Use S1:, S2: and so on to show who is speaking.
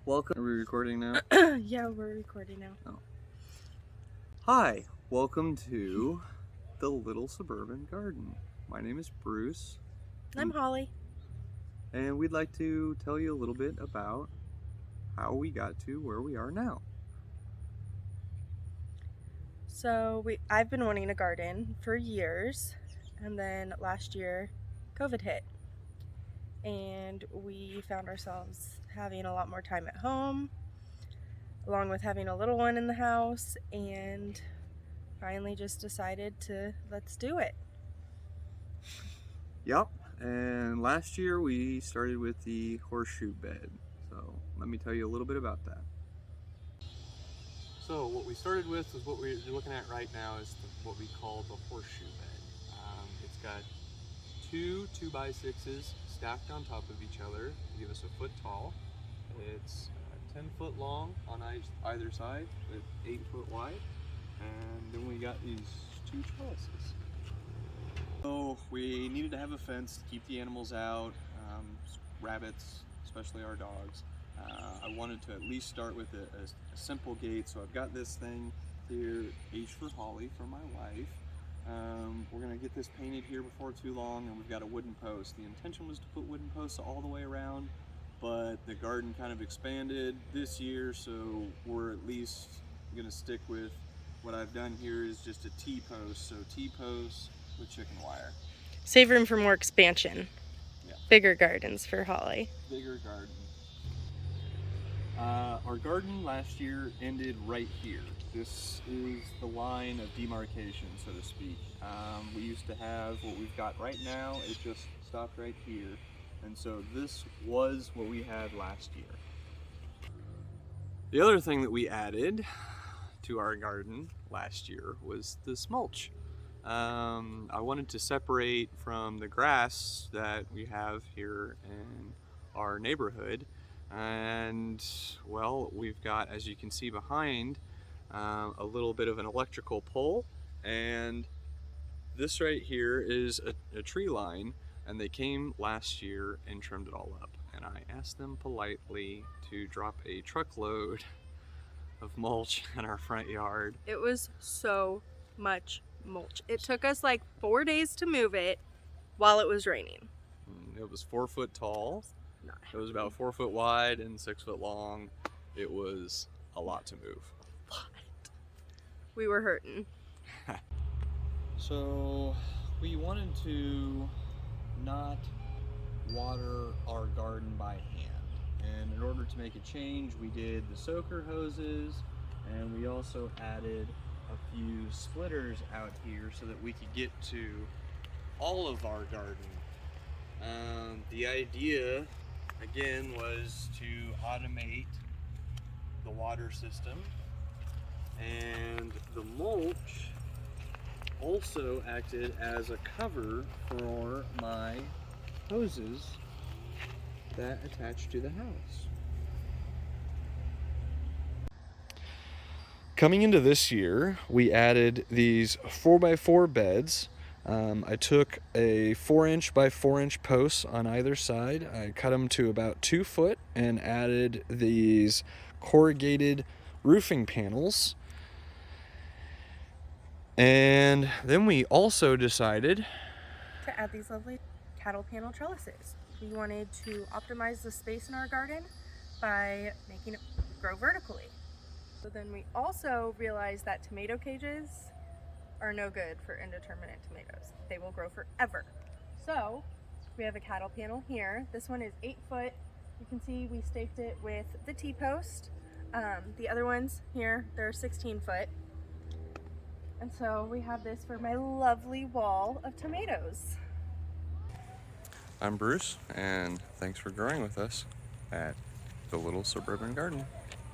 S1: Welcome. Are we recording now?
S2: Yeah, we're recording now.
S1: Oh. Hi, welcome to the Little Suburban Garden. My name is Bruce.
S2: I'm Holly.
S1: And we'd like to tell you a little bit about how we got to where we are now.
S2: So I've been wanting a garden for years, and then last year COVID hit, and we found ourselves having a lot more time at home, along with having a little one in the house, and finally just decided to let's do it.
S1: Yep, and last year we started with the Horseshoe Bed. So let me tell you a little bit about that. So what we started with is what we're looking at right now is what we call the Horseshoe Bed. It's got two 2x6s stacked on top of each other to give us a foot tall. It's 10 foot long on either side with 8 foot wide. And then we got these two trellises. So we needed to have a fence to keep the animals out, rabbits, especially our dogs. I wanted to at least start with a simple gate, so I've got this thing here, H for Holly, for my wife. We're going to get this painted here before too long, and we've got a wooden post. The intention was to put wooden posts all the way around, but the garden kind of expanded this year, so we're at least going to stick with what I've done here is just a T-post, so T-posts with chicken wire.
S2: Save room for more expansion.
S1: Yeah.
S2: Bigger gardens for Holly.
S1: Bigger garden. Our garden last year ended right here. This is the line of demarcation, so to speak. We used to have what we've got right now. It just stopped right here. And so this was what we had last year. The other thing that we added to our garden last year was this mulch. I wanted to separate from the grass that we have here in our neighborhood. And well, we've got, as you can see behind, a little bit of an electrical pole, and this right here is a tree line, and they came last year and trimmed it all up. And I asked them politely to drop a truckload of mulch in our front yard.
S2: It was so much mulch. It took us like 4 days to move it while it was raining.
S1: It was 4 foot tall. It was about 4 foot wide and 6 foot long. It was a lot to move.
S2: We were hurting.
S1: So we wanted to not water our garden by hand. And in order to make a change, we did the soaker hoses, and we also added a few splitters out here so that we could get to all of our garden. The idea, again, was to automate the water system, and the mulch also acted as a cover for my hoses that attach to the house. Coming into this year, we added these 4x4 beds. I took a 4-inch by 4-inch posts on either side. I cut them to about 2 foot and added these corrugated roofing panels. And then we also decided
S2: to add these lovely cattle panel trellises. We wanted to optimize the space in our garden by making it grow vertically. So then we also realized that tomato cages are no good for indeterminate tomatoes. They will grow forever. So we have a cattle panel here. This one is 8 foot. You can see we staked it with the T-post. The other ones here, they're 16 foot. And so we have this for my lovely wall of tomatoes.
S1: I'm Bruce, and thanks for growing with us at the Little Suburban Garden.